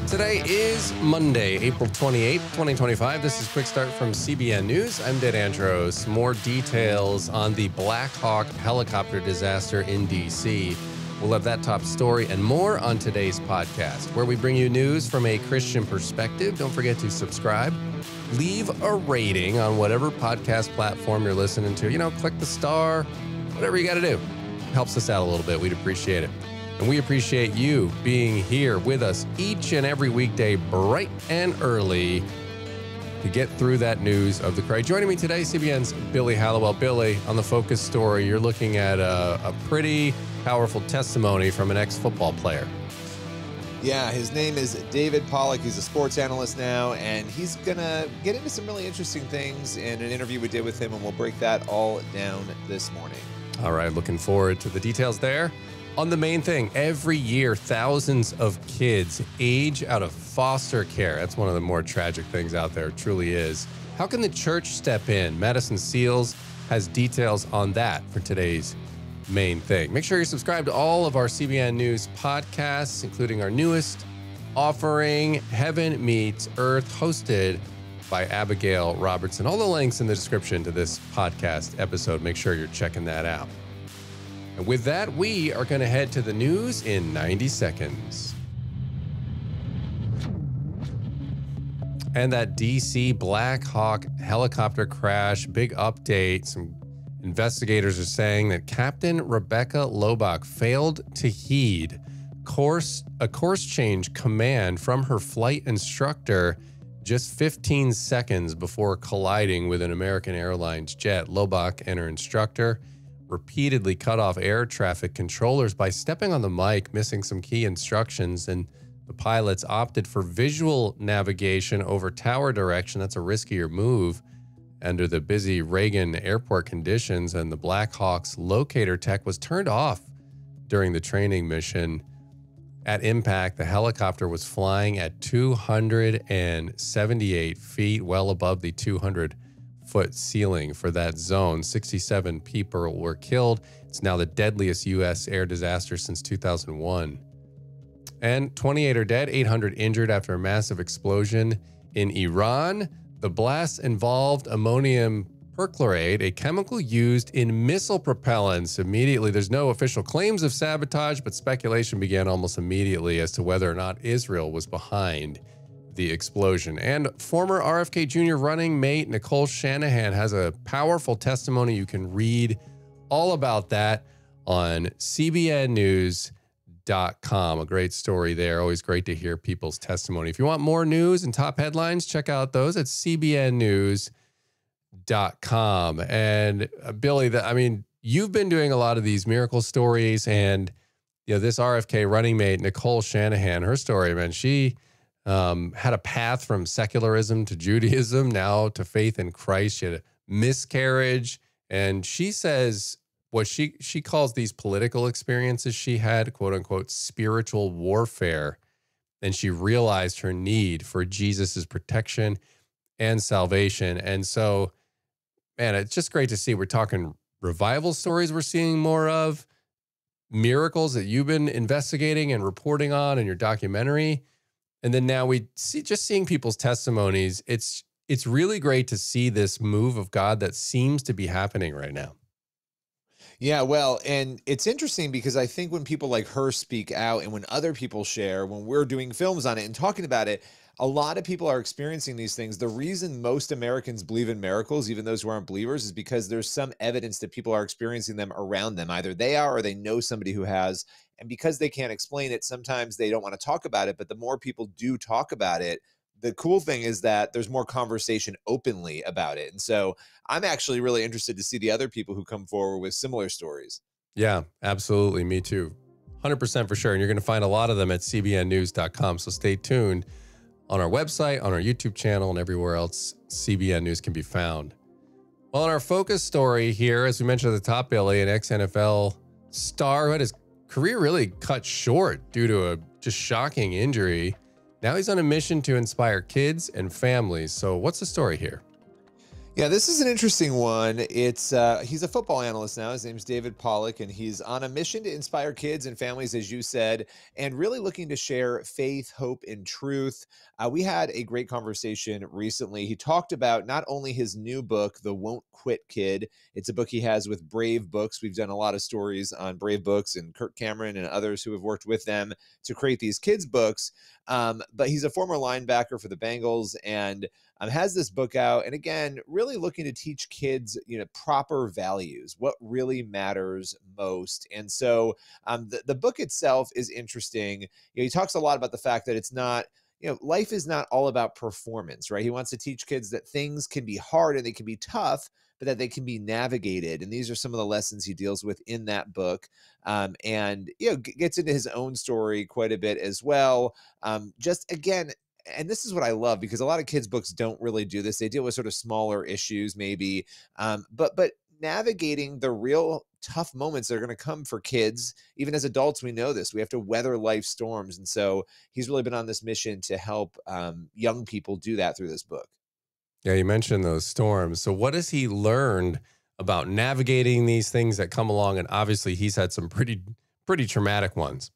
Today is Monday, April 28th, 2025. This is Quick Start from CBN News. I'm Dan Andros. More details on the Black Hawk helicopter disaster in D.C. We'll have that top story and more on today's podcast, where we bring you news from a Christian perspective. Don't forget to subscribe. Leave a rating on whatever podcast platform you're listening to. Click the star, whatever you got to do. Helps us out a little bit. We'd appreciate it. And we appreciate you being here with us each and every weekday, bright and early, to get through that news of the cry. Joining me today, CBN's Billy Hallowell. Billy, on the Focus story, you're looking at a pretty powerful testimony from an ex-football player. Yeah, his name is David Pollack. He's a sports analyst now, and he's going to get into some really interesting things in an interview we did with him, and we'll break that all down this morning. All right, looking forward to the details there. On the main thing, every year, thousands of kids age out of foster care. That's one of the more tragic things out there. It truly is. How can the church step in? Madison Seals has details on that for today's main thing. Make sure you're subscribed to all of our CBN News podcasts, including our newest offering, Heaven Meets Earth, hosted by Abigail Robertson. All the links in the description to this podcast episode. Make sure you're checking that out. And with that, we are going to head to the news in 90 seconds. And that DC Black Hawk helicopter crash, big update. Some investigators are saying that Captain Rebecca Lobach failed to heed a course change command from her flight instructor just 15 seconds before colliding with an American Airlines jet. Lobach and her instructor repeatedly cut off air traffic controllers by stepping on the mic, missing some key instructions, and the pilots opted for visual navigation over tower direction. That's a riskier move under the busy Reagan airport conditions, and the Black Hawk's locator tech was turned off during the training mission. At impact, the helicopter was flying at 278 feet, well above the 200-foot ceiling for that zone. 67 people were killed. It's now the deadliest U.S. air disaster since 2001. And 28 are dead, 800 injured after a massive explosion in Iran. The blast involved ammonium perchlorate, a chemical used in missile propellants. Immediately, there's no official claims of sabotage, but speculation began almost immediately as to whether or not Israel was behind the explosion. And former RFK Jr. running mate Nicole Shanahan has a powerful testimony. You can read all about that on cbnnews.com. A great story there. Always great to hear people's testimony. If you want more news and top headlines, check out those at cbnnews.com. And Billy, you've been doing a lot of these miracle stories, and this RFK running mate Nicole Shanahan, her story, man, she had a path from secularism to Judaism, now to faith in Christ. She had a miscarriage, and she says what she calls these political experiences she had, quote unquote, spiritual warfare. And she realized her need for Jesus's protection and salvation. And so, man, it's just great to see. We're talking revival stories we're seeing more of, miracles that you've been investigating and reporting on in your documentary. And then now we see, just seeing people's testimonies, it's really great to see this move of God that seems to be happening right now. Yeah, well, and it's interesting because I think when people like her speak out and when other people share, when we're doing films on it and talking about it, a lot of people are experiencing these things. The reason most Americans believe in miracles, even those who aren't believers, is because there's some evidence that people are experiencing them around them. Either they are or they know somebody who has. And because they can't explain it, sometimes they don't want to talk about it. But the more people do talk about it, the cool thing is that there's more conversation openly about it. And so I'm actually really interested to see the other people who come forward with similar stories. Yeah, absolutely. Me too. 100% for sure. And you're going to find a lot of them at cbnnews.com. So stay tuned on our website, on our YouTube channel, and everywhere else CBN News can be found. Well, in our focus story here, as we mentioned at the top, Billy, an ex-NFL star who had his career really cut short due to a just shocking injury. Now he's on a mission to inspire kids and families. So what's the story here? Yeah, this is an interesting one. It's he's a football analyst now. His name's David Pollack, and he's on a mission to inspire kids and families, as you said, and really looking to share faith, hope, and truth. We had a great conversation recently. He talked about not only his new book, The Won't Quit Kid. It's a book he has with Brave Books. We've done a lot of stories on Brave Books and Kirk Cameron and others who have worked with them to create these kids' books. But he's a former linebacker for the Bengals, and has this book out, and again, really looking to teach kids, proper values, what really matters most. And so the book itself is interesting. He talks a lot about the fact that it's not, life is not all about performance, right? He wants to teach kids that things can be hard and they can be tough, but that they can be navigated. And these are some of the lessons he deals with in that book. And gets into his own story quite a bit as well. Just again, and this is what I love, because a lot of kids' books don't really do this. They deal with sort of smaller issues, maybe, but navigating the real tough moments that are going to come for kids. Even as adults, we know this. We have to weather life storms, and so he's really been on this mission to help young people do that through this book. Yeah, you mentioned those storms. So what has he learned about navigating these things that come along? And obviously, he's had some pretty traumatic ones.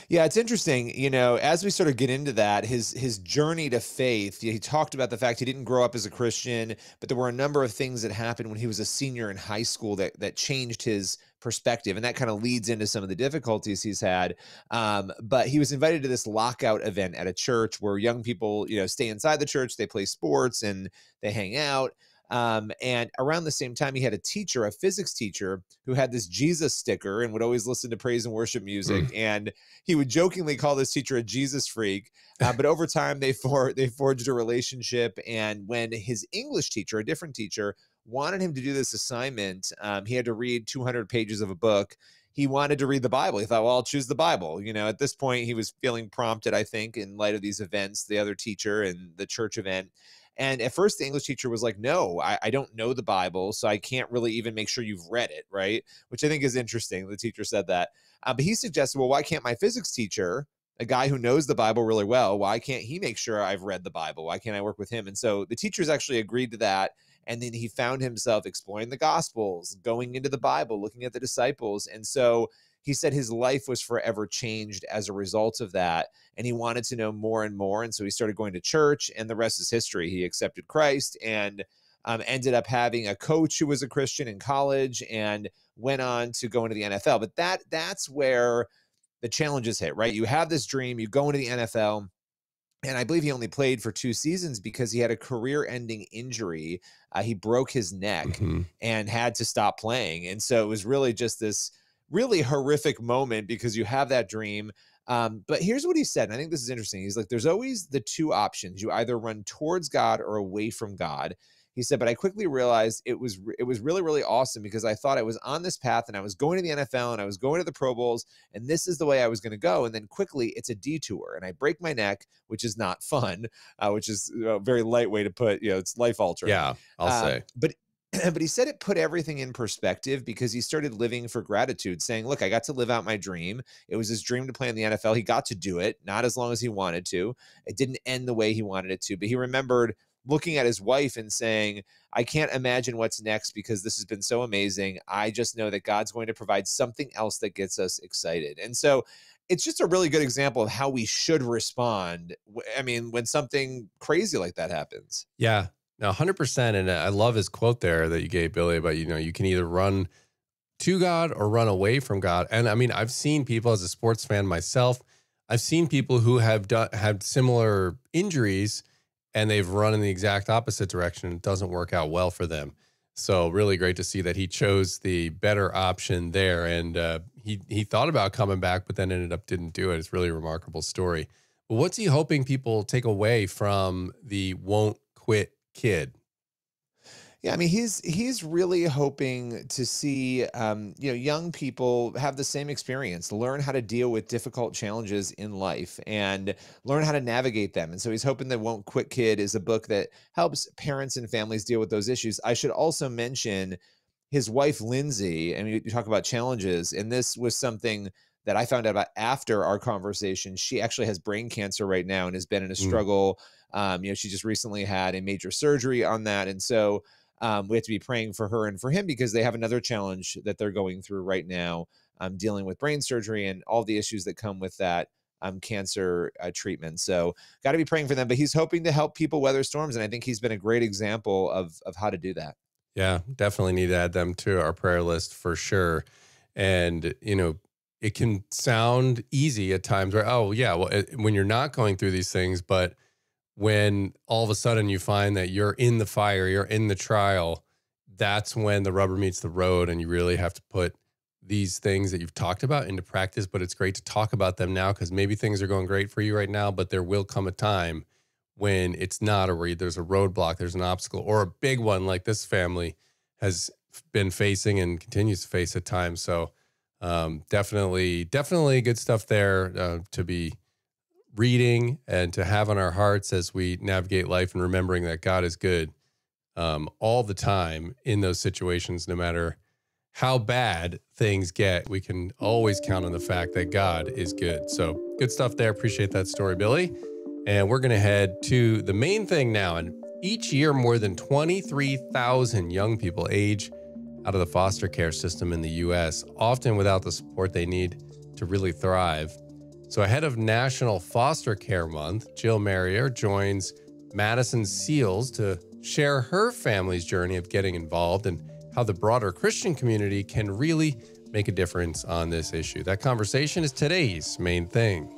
Yeah, it's interesting. As we sort of get into that, his journey to faith, he talked about the fact he didn't grow up as a Christian, but there were a number of things that happened when he was a senior in high school that changed his perspective, and that kind of leads into some of the difficulties he's had. But he was invited to this lockout event at a church where young people, stay inside the church, they play sports, and they hang out. And around the same time, he had a teacher, a physics teacher, who had this Jesus sticker and would always listen to praise and worship music. And he would jokingly call this teacher a Jesus freak. But over time, they forged a relationship. And when his English teacher, a different teacher, wanted him to do this assignment, he had to read 200 pages of a book. He wanted to read the Bible. He thought, well, I'll choose the Bible. At this point, he was feeling prompted, I think, in light of these events, the other teacher and the church event. And at first, the English teacher was like, no, I don't know the Bible, so I can't really even make sure you've read it, right? Which I think is interesting. The teacher said that. But he suggested, well, why can't my physics teacher, a guy who knows the Bible really well, why can't he make sure I've read the Bible? Why can't I work with him? And so the teachers actually agreed to that. And then he found himself exploring the Gospels, going into the Bible, looking at the disciples. And so he said his life was forever changed as a result of that. And he wanted to know more and more. And so he started going to church, and the rest is history. He accepted Christ and ended up having a coach who was a Christian in college, and went on to go into the NFL. But that's where the challenges hit, right? You have this dream, you go into the NFL. And I believe he only played for 2 seasons because he had a career-ending injury. He broke his neck and had to stop playing. And so it was really just this really horrific moment, because you have that dream. But here's what he said, and I think this is interesting. He's like, there's always the two options. You either run towards God or away from God. He said, but I quickly realized it was really, really awesome, because I thought I was on this path, and I was going to the NFL, and I was going to the Pro Bowls, and this is the way I was going to go. And then quickly it's a detour, and I break my neck, which is not fun, which is a very light way to put, it's life altering. Yeah, I'll say. But he said it put everything in perspective, because he started living for gratitude, saying, look, I got to live out my dream. It was his dream to play in the NFL. He got to do it, not as long as he wanted to. It didn't end the way he wanted it to, but he remembered looking at his wife and saying, I can't imagine what's next, because this has been so amazing. I just know that God's going to provide something else that gets us excited. And so it's just a really good example of how we should respond. I mean, when something crazy like that happens. Yeah, no, 100%. And I love his quote there that you gave, Billy, about, you can either run to God or run away from God. And I mean, I've seen people, as a sports fan myself, I've seen people who have had similar injuries, and they've run in the exact opposite direction, and it doesn't work out well for them. So really great to see that he chose the better option there. And he thought about coming back, but then ended up didn't do it. It's really a remarkable story. But what's he hoping people take away from the won't quit kid? Yeah, I mean, he's really hoping to see young people have the same experience, learn how to deal with difficult challenges in life, and learn how to navigate them. And so he's hoping that Won't Quit Kid is a book that helps parents and families deal with those issues. I should also mention his wife, Lindsay. I mean, you talk about challenges, and this was something that I found out about after our conversation. She actually has brain cancer right now and has been in a struggle. She just recently had a major surgery on that, and so we have to be praying for her and for him because they have another challenge that they're going through right now, dealing with brain surgery and all the issues that come with that cancer treatment. So got to be praying for them, but he's hoping to help people weather storms. And I think he's been a great example of how to do that. Yeah, definitely need to add them to our prayer list for sure. And, it can sound easy at times where, oh yeah, well, when you're not going through these things, but when all of a sudden you find that you're in the fire, you're in the trial, that's when the rubber meets the road and you really have to put these things that you've talked about into practice. But it's great to talk about them now because maybe things are going great for you right now, but there will come a time when it's not, or there's a roadblock, there's an obstacle, or a big one like this family has been facing and continues to face at times. So definitely good stuff there to be reading and to have on our hearts as we navigate life, and remembering that God is good all the time in those situations. No matter how bad things get, we can always count on the fact that God is good. So good stuff there. Appreciate that story, Billy. And we're going to head to the main thing now. And each year, more than 23,000 young people age out of the foster care system in the U.S., often without the support they need to really thrive. So ahead of National Foster Care Month, Jill Merrier joins Madison Seals to share her family's journey of getting involved and how the broader Christian community can really make a difference on this issue. That conversation is today's main thing.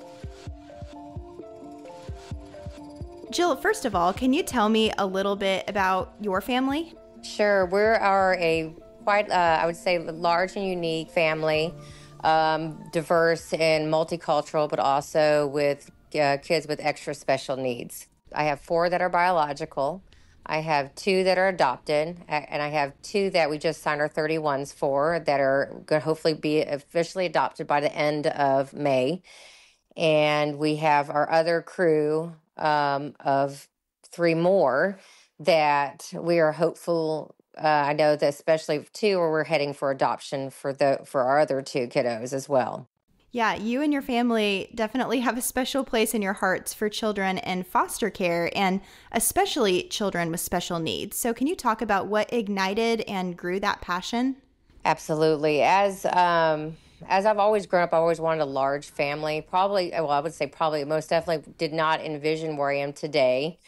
Jill, first of all, can you tell me a little bit about your family? Sure. We are a quite, I would say, large and unique family, diverse and multicultural, but also with kids with extra special needs. I have 4 that are biological. I have 2 that are adopted, and I have 2 that we just signed our 31s for that are going to hopefully be officially adopted by the end of May. And we have our other crew of 3 more that we are hopeful. I know that especially 2 where we're heading for adoption for our other 2 kiddos as well. Yeah, you and your family definitely have a special place in your hearts for children in foster care, and especially children with special needs. So can you talk about what ignited and grew that passion? Absolutely. As I've always grown up, I always wanted a large family. I would say most definitely did not envision where I am today.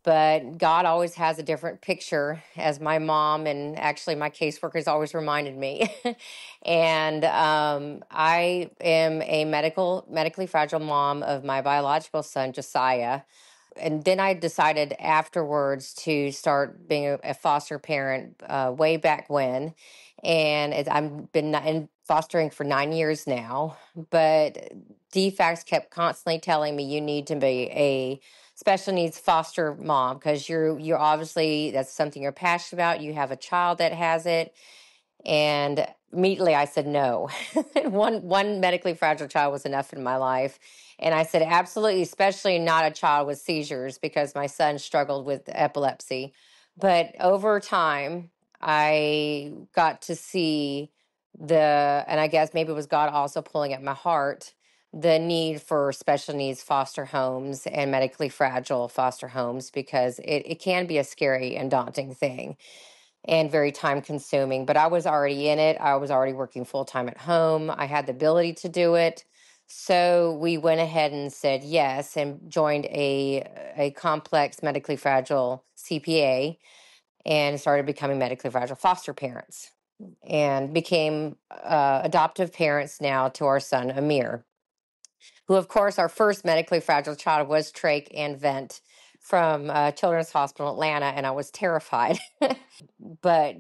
But God always has a different picture, as my mom and actually my caseworkers always reminded me. And I am a medically fragile mom of my biological son, Josiah. And then I decided afterwards to start being a foster parent way back when. And I've been in fostering for 9 years now. But DFACS kept constantly telling me you need to be a special needs foster mom because you're obviously, that's something you're passionate about. You have a child that has it. And immediately I said no. One medically fragile child was enough in my life. And I said, absolutely, especially not a child with seizures, because my son struggled with epilepsy. But over time, I got to see and I guess maybe it was God also pulling at my heart, the need for special needs foster homes and medically fragile foster homes, because it can be a scary and daunting thing and very time consuming. But I was already in it. I was already working full time at home. I had the ability to do it. So we went ahead and said yes and joined a complex medically fragile CPA and started becoming medically fragile foster parents and became adoptive parents now to our son, Amir, who, of course, our first medically fragile child was trach and vent from Children's Hospital Atlanta, and I was terrified. But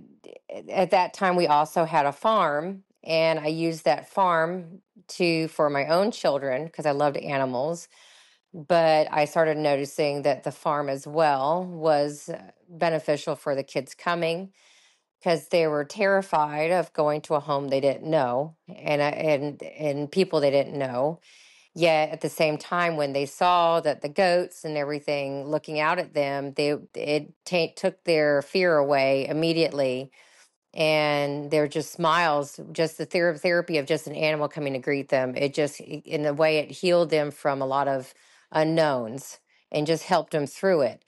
at that time, we also had a farm, and I used that farm for my own children because I loved animals. But I started noticing that the farm as well was beneficial for the kids coming because they were terrified of going to a home they didn't know and people they didn't know. Yet at the same time, when they saw that the goats and everything looking out at them, it took their fear away immediately. And they're just smiles, just the therapy of just an animal coming to greet them. In a way, it healed them from a lot of unknowns and just helped them through it.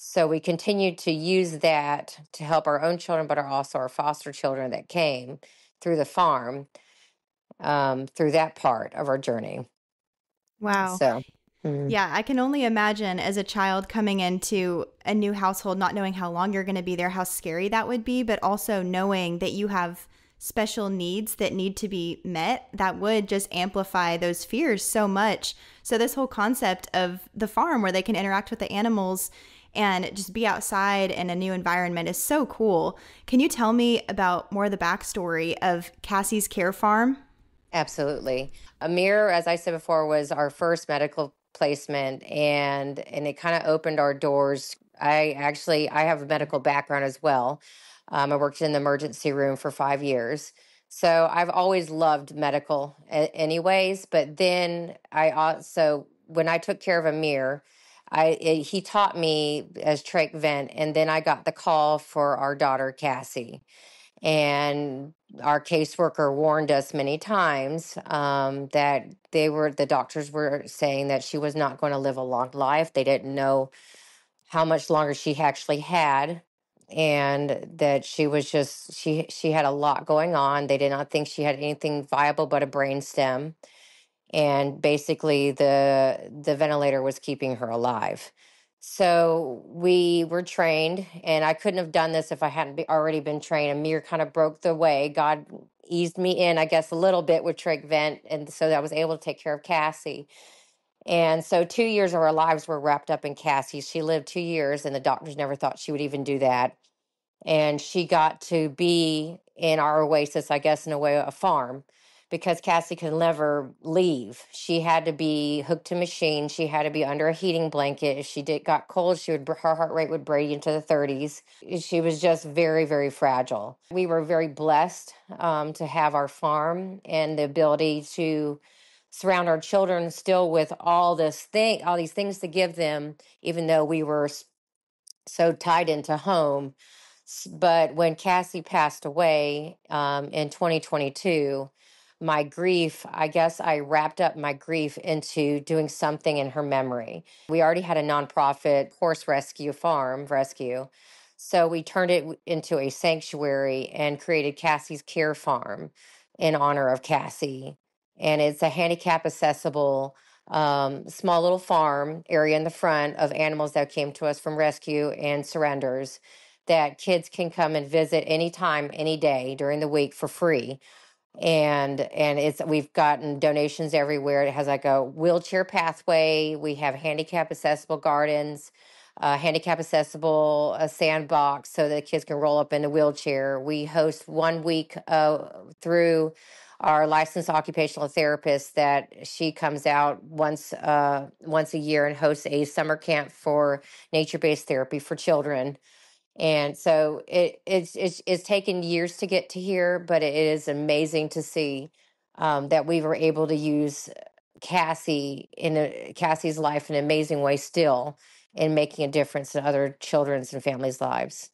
So we continued to use that to help our own children, but also our foster children that came through the farm, through that part of our journey. Wow. So, Yeah, I can only imagine as a child coming into a new household, not knowing how long you're going to be there, how scary that would be, but also knowing that you have special needs that need to be met, that would just amplify those fears so much. So, this whole concept of the farm where they can interact with the animals and just be outside in a new environment is so cool. Can you tell me about more of the backstory of Cassie's Care Farm? absolutely. Amir, as I said before, was our first medical placement, and it kind of opened our doors. I have a medical background as well. I worked in the emergency room for 5 years. So I've always loved medical anyways. But then I also, when I took care of Amir, he taught me as trach vent, and then I got the call for our daughter, Cassie. And our caseworker warned us many times that the doctors were saying that she was not going to live a long life. They didn't know how much longer she actually had, and that she was just she had a lot going on. They did not think she had anything viable but a brain stem, and basically the ventilator was keeping her alive. So we were trained, and I couldn't have done this if I hadn't already been trained. Amir kind of broke the way. God eased me in, I guess, a little bit with trach vent, and so that I was able to take care of Cassie. And so 2 years of our lives were wrapped up in Cassie. She lived 2 years, and the doctors never thought she would even do that. And she got to be in our oasis, I guess, in a way, a farm, because Cassie could never leave. She had to be hooked to machine. She had to be under a heating blanket. If she got cold, her heart rate would break into the 30s. She was just very, very fragile. We were very blessed to have our farm and the ability to surround our children still with all these things to give them, even though we were so tied into home. But when Cassie passed away in 2022, my grief, I guess I wrapped up my grief into doing something in her memory. We already had a nonprofit horse rescue farm rescue. So we turned it into a sanctuary and created Cassie's Care Farm in honor of Cassie. And it's a handicap accessible small little farm area in the front of animals that came to us from rescue and surrenders, that kids can come and visit anytime, any day during the week for free. And we've gotten donations everywhere. It has like a wheelchair pathway. We have handicap accessible gardens, handicap accessible a sandbox so that kids can roll up in a wheelchair. We host 1 week through our licensed occupational therapist, that she comes out once a year and hosts a summer camp for nature-based therapy for children. And so it's taken years to get to here, but it is amazing to see that we were able to use Cassie's life in an amazing way still, in making a difference in other children's and families' lives.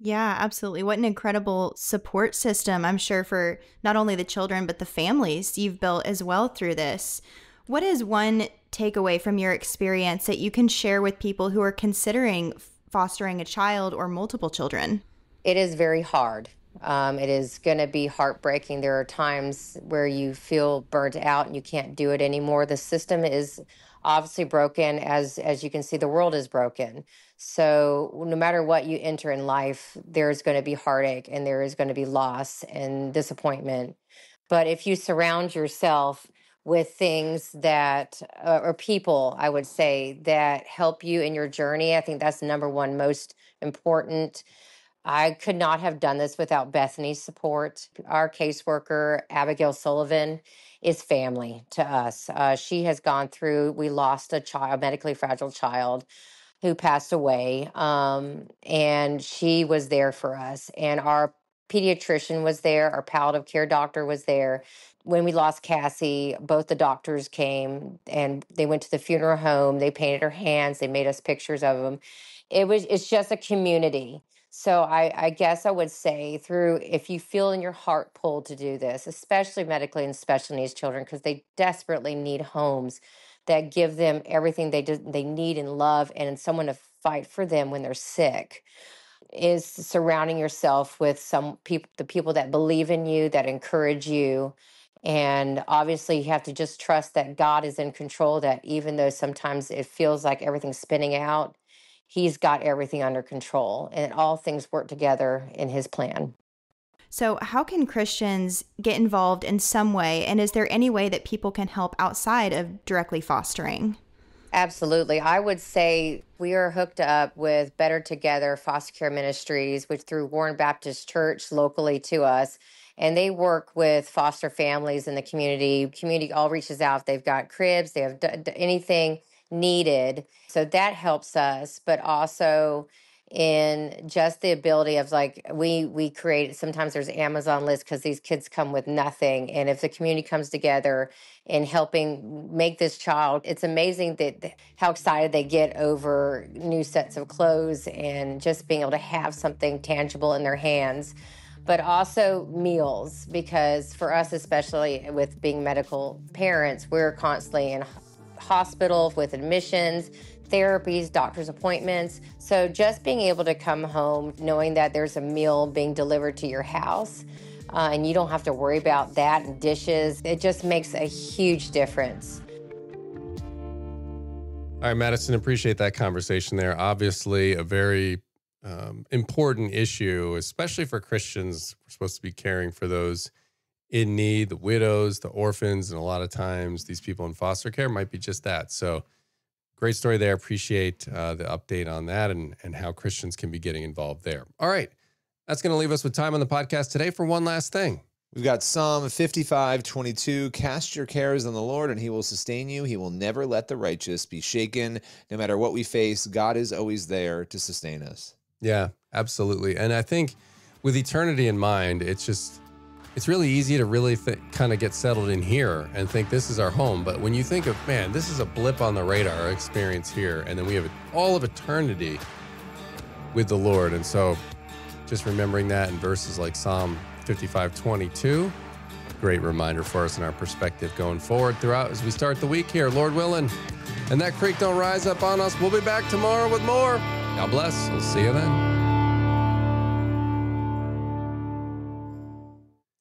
Yeah, absolutely. What an incredible support system, I'm sure, for not only the children, but the families you've built as well through this. What is one takeaway from your experience that you can share with people who are considering fostering a child or multiple children? It is very hard. It is going to be heartbreaking. There are times where you feel burnt out and you can't do it anymore. The system is obviously broken, as you can see, the world is broken. So no matter what you enter in life, there's going to be heartache, and there is going to be loss and disappointment. But if you surround yourself with things that, or people, I would say, that help you in your journey, I think that's the number one most important. I could not have done this without Bethany's support. Our caseworker, Abigail Sullivan, is family to us. She has gone through, we lost a medically fragile child who passed away, and she was there for us. And our pediatrician was there, our palliative care doctor was there. When we lost Cassie, both the doctors came and they went to the funeral home. They painted her hands. They made us pictures of them. It's just a community. So I guess I would say, if you feel in your heart pulled to do this, especially medically and special needs children, because they desperately need homes that give them everything they need and love, and someone to fight for them when they're sick, is surrounding yourself with some people, the people that believe in you, that encourage you. And obviously you have to just trust that God is in control, that even though sometimes it feels like everything's spinning out, he's got everything under control and all things work together in his plan. So how can Christians get involved in some way? And is there any way that people can help outside of directly fostering? Absolutely. I would say we are hooked up with Better Together Foster Care Ministries, which through Warren Baptist Church locally to us. And they work with foster families in the community. Community all reaches out. They've got cribs. They have anything needed. So that helps us. But also in just the ability of like, we create, sometimes there's Amazon lists because these kids come with nothing. And if the community comes together in helping make this child, it's amazing that how excited they get over new sets of clothes and just being able to have something tangible in their hands. But also meals, because for us, especially with being medical parents, we're constantly in hospital with admissions, therapies, doctor's appointments. So just being able to come home knowing that there's a meal being delivered to your house and you don't have to worry about that and dishes, it just makes a huge difference. All right, Madison, appreciate that conversation there. Obviously, a very important issue, especially for Christians. We're supposed to be caring for those in need, the widows, the orphans, and a lot of times these people in foster care might be just that. So great story there. Appreciate the update on that and how Christians can be getting involved there. All right, that's going to leave us with time on the podcast today for one last thing. We've got Psalm 55:22. Cast your cares on the Lord and he will sustain you. He will never let the righteous be shaken. No matter what we face, God is always there to sustain us. Yeah, absolutely. And I think with eternity in mind, it's really easy to really kind of get settled in here and think this is our home. But when you think of, man, this is a blip on the radar experience here, and then we have all of eternity with the Lord. And so just remembering that in verses like Psalm 55:22, great reminder for us in our perspective going forward throughout as we start the week here, Lord willing. And that creek don't rise up on us. We'll be back tomorrow with more. God bless. We'll see you then.